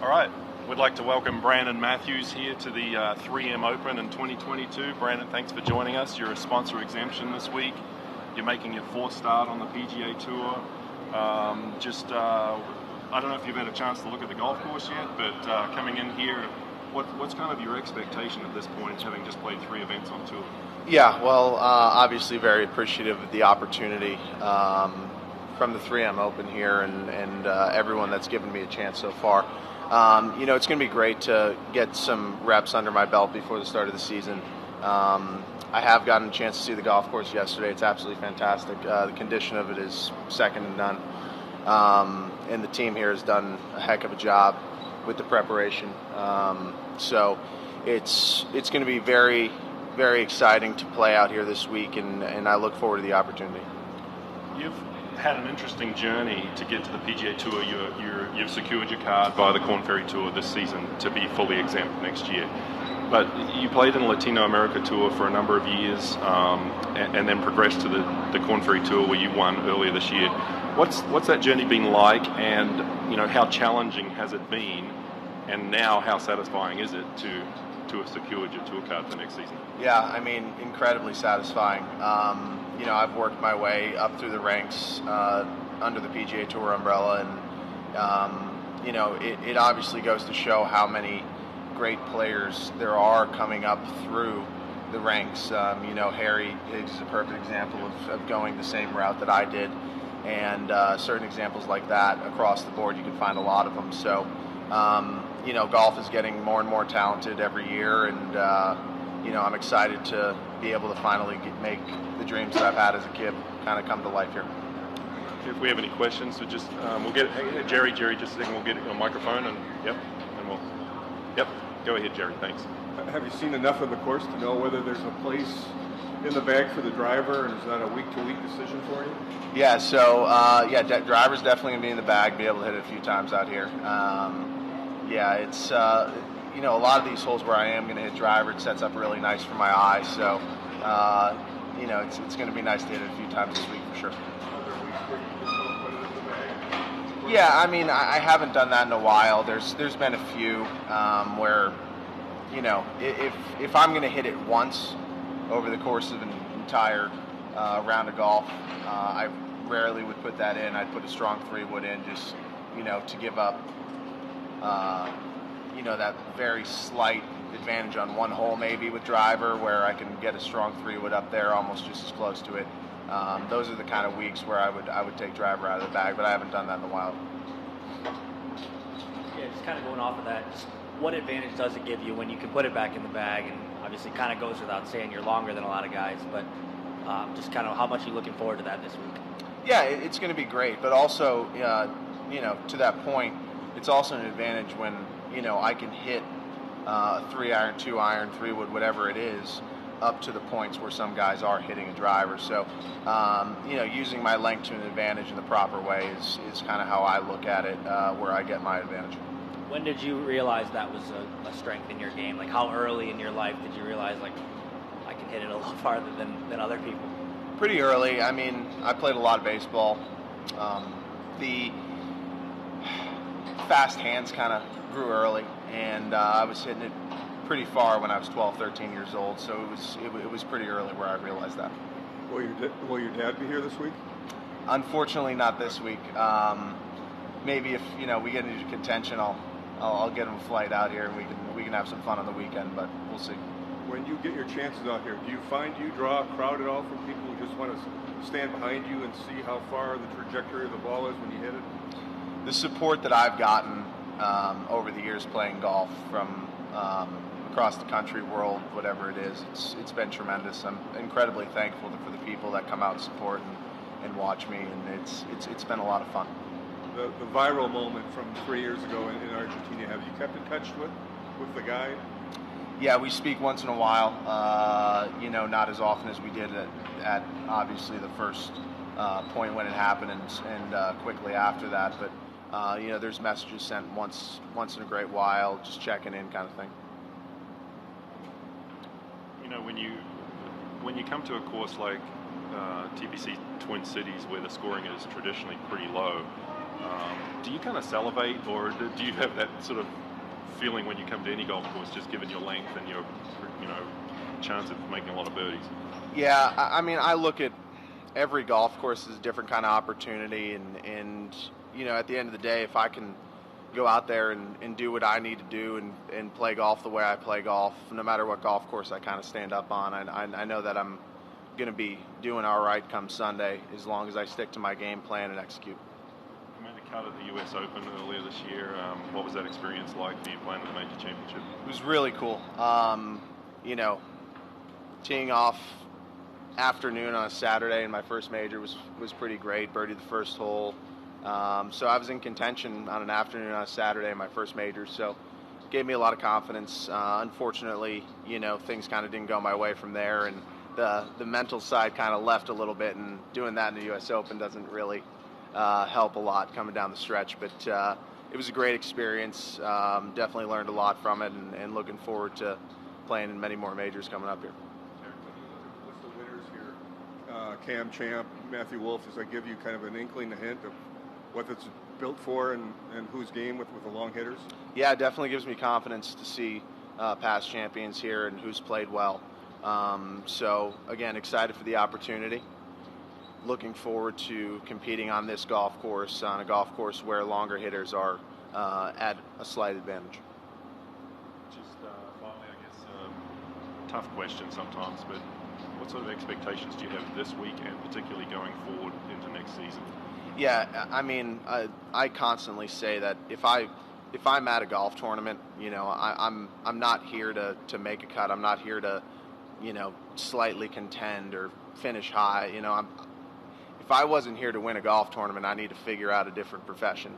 All right, we'd like to welcome Brandon Matthews here to the 3M Open in 2022. Brandon, thanks for joining us. You're a sponsor exemption this week. You're making your fourth start on the PGA Tour. I don't know if you've had a chance to look at the golf course yet, but coming in here, what's kind of your expectation at this point, having just played 3 events on tour? Yeah, well, obviously very appreciative of the opportunity from the 3M Open here and everyone that's given me a chance so far. It's going to be great to get some reps under my belt before the start of the season. I have gotten a chance to see the golf course yesterday. It's absolutely fantastic. The condition of it is second to none. And the team here has done a heck of a job with the preparation. So it's going to be very, very exciting to play out here this week, and I look forward to the opportunity. You've had an interesting journey to get to the PGA Tour. You've secured your card via the Korn Ferry Tour this season to be fully exempt next year. But you played in the Latino America Tour for a number of years, and then progressed to the Korn Ferry Tour where you won earlier this year. What's that journey been like, and how challenging has it been, and now how satisfying is it to have secured your tour card for next season? Yeah, I mean, incredibly satisfying. I've worked my way up through the ranks under the PGA Tour umbrella, and it obviously goes to show how many great players there are coming up through the ranks. Harry Higgs is a perfect example of going the same route that I did, and certain examples like that across the board. You can find a lot of them. So, golf is getting more and more talented every year, and I'm excited to be able to finally make the dreams that I've had as a kid kind of come to life here. If we have any questions, so just we'll get Jerry, just a second. We'll get a microphone, and go ahead, Jerry. Thanks. Have you seen enough of the course to know whether there's a place in the bag for the driver, and is that a week-to-week decision for you? Yeah. So driver's definitely gonna be in the bag. Be able to hit it a few times out here. It's a lot of these holes where I am going to hit driver, it sets up really nice for my eye. So, it's going to be nice to hit it a few times this week for sure. Yeah, I mean, I haven't done that in a while. There's been a few where, if I'm going to hit it once over the course of an entire round of golf, I rarely would put that in. I'd put a strong 3-wood in just, to give up that very slight advantage on one hole maybe with driver, where I can get a strong 3-wood up there almost just as close to it. Those are the kind of weeks where I would take driver out of the bag, but I haven't done that in a while. Yeah, just kind of going off of that, just what advantage does it give you when you can put it back in the bag? And obviously kind of goes without saying you're longer than a lot of guys, but just kind of how much are you looking forward to that this week? Yeah, it's going to be great, but also, to that point, it's also an advantage when I can hit a 3-iron, 2-iron, 3-wood, whatever it is, up to the points where some guys are hitting a driver. So, using my length to an advantage in the proper way is kind of how I look at it, where I get my advantage. When did you realize that was a strength in your game? Like, how early in your life did you realize, like, I can hit it a little farther than other people? Pretty early. I mean, I played a lot of baseball. The fast hands kind of grew early, and I was hitting it pretty far when I was 12, 13 years old, so it was pretty early where I realized that. Will your dad be here this week? Unfortunately, not this week. Maybe if we get into contention, I'll get him a flight out here, and we can have some fun on the weekend, but we'll see. When you get your chances out here, do you find you draw a crowd at all from people who just want to stand behind you and see how far the trajectory of the ball is when you hit it? The support that I've gotten over the years playing golf from across the country, world, whatever it is, it's been tremendous. I'm incredibly thankful for the people that come out and support and watch me, and it's been a lot of fun. The viral moment from 3 years ago in Argentina, have you kept in touch with the guy? Yeah, we speak once in a while. Not as often as we did at obviously the first point when it happened, and quickly after that. But there's messages sent once in a great while, just checking in, kind of thing. When you come to a course like TPC Twin Cities, where the scoring is traditionally pretty low. Do you kind of salivate, or do you have that sort of feeling when you come to any golf course, just given your length and your, chance of making a lot of birdies? Yeah, I mean, I look at every golf course as a different kind of opportunity, and at the end of the day, if I can go out there and do what I need to do and play golf the way I play golf, no matter what golf course I kind of stand up on, I know that I'm going to be doing all right come Sunday as long as I stick to my game plan and execute. You made the cut at the US Open earlier this year. What was that experience like for you playing at the major championship? It was really cool. Teeing off afternoon on a Saturday in my first major was pretty great. Birdied the first hole. So I was in contention on an afternoon on a Saturday in my first major, so it gave me a lot of confidence. Unfortunately, things kind of didn't go my way from there, and the mental side kind of left a little bit, and doing that in the US Open doesn't really help a lot coming down the stretch. But it was a great experience. Definitely learned a lot from it, and looking forward to playing in many more majors coming up here. What's the winners here? Cam Champ, Matthew Wolff, does that give you kind of an inkling, a hint of what it's built for and whose game with the long hitters? Yeah, it definitely gives me confidence to see past champions here and who's played well. So, again, excited for the opportunity. Looking forward to competing on this golf course, on a golf course where longer hitters are at a slight advantage. Just finally, I guess, tough question sometimes, but what sort of expectations do you have this week and particularly going forward into next season? Yeah, I mean, I constantly say that if I'm at a golf tournament, I'm not here to make a cut. I'm not here to, slightly contend or finish high. If I wasn't here to win a golf tournament, I need to figure out a different profession.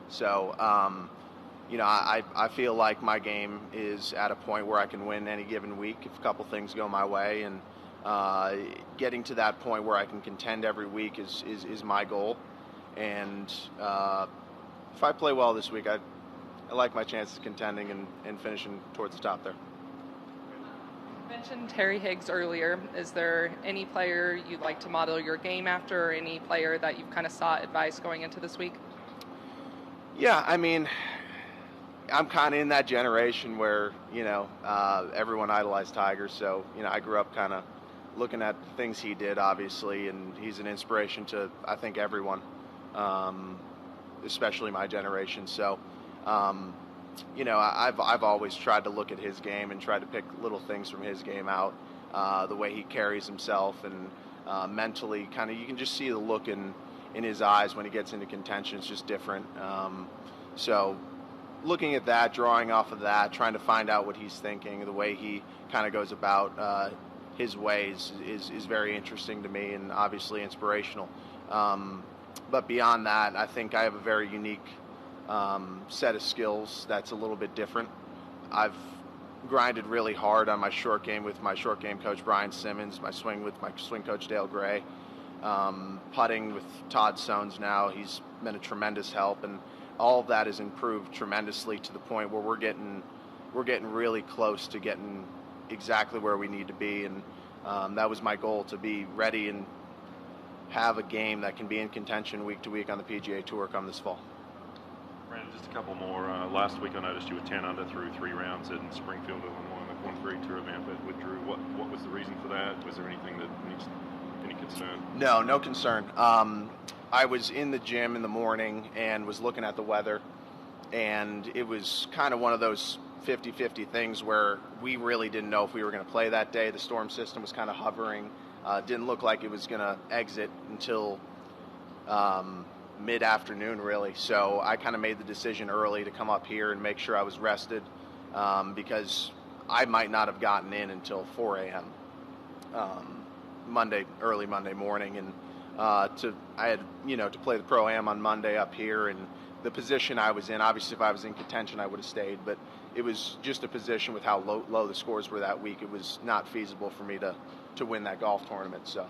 So, I feel like my game is at a point where I can win any given week if a couple things go my way, and getting to that point where I can contend every week is my goal. And if I play well this week, I like my chances of contending and finishing towards the top there. You mentioned Terry Higgs earlier. Is there any player you'd like to model your game after, or any player that you've kind of sought advice going into this week? Yeah, I mean, I'm kind of in that generation where, everyone idolized Tiger. So, I grew up kind of looking at things he did, obviously, and he's an inspiration to, I think, everyone. Especially my generation. So, I've always tried to look at his game and try to pick little things from his game out. The way he carries himself and mentally, kind of, you can just see the look in his eyes when he gets into contention. It's just different. So, looking at that, drawing off of that, trying to find out what he's thinking, the way he kind of goes about his ways is very interesting to me and obviously inspirational. But beyond that, I think I have a very unique set of skills that's a little bit different. I've grinded really hard on my short game with my short game coach Brian Simmons, my swing with my swing coach Dale Gray, putting with Todd Sones now. He's been a tremendous help, and all of that has improved tremendously to the point where we're getting really close to getting exactly where we need to be, and that was my goal, to be ready and have a game that can be in contention week to week on the PGA Tour come this fall. Brandon, just a couple more. Last week I noticed you were 10 under through 3 rounds in Springfield, Illinois, in the Korn Ferry Tour event, but withdrew. What was the reason for that? Was there anything that needs any concern? No concern. I was in the gym in the morning and was looking at the weather, and it was kind of one of those 50-50 things where we really didn't know if we were going to play that day. The storm system was kind of hovering. Didn't look like it was going to exit until mid-afternoon, really. So I kind of made the decision early to come up here and make sure I was rested, because I might not have gotten in until 4 a.m. Early Monday morning, and I had to play the Pro-Am on Monday up here, and the position I was in, obviously if I was in contention I would have stayed, but it was just a position with how low the scores were that week. It was not feasible for me to win that golf tournament. So.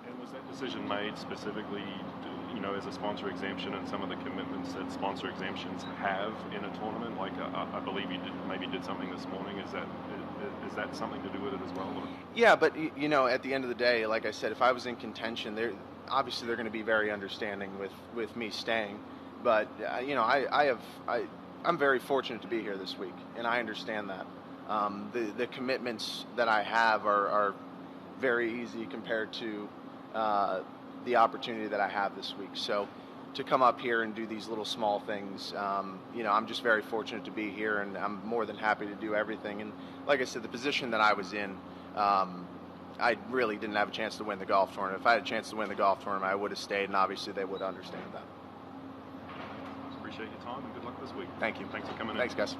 And was that decision made specifically, as a sponsor exemption and some of the commitments that sponsor exemptions have in a tournament? Like I believe you maybe did something this morning. Is Is that something to do with it as well? Or? Yeah, but you know, at the end of the day, like I said, if I was in contention, they're going to be very understanding with me staying. But you know, I'm very fortunate to be here this week, and I understand that. The commitments that I have are very easy compared to the opportunity that I have this week. So to come up here and do these little small things, you know, I'm just very fortunate to be here, and I'm more than happy to do everything. And like I said, the position that I was in, I really didn't have a chance to win the golf tournament. If I had a chance to win the golf tournament, I would have stayed, and obviously they would understand that. Appreciate your time and good luck this week. Thank you. Thanks for coming in. Thanks, guys.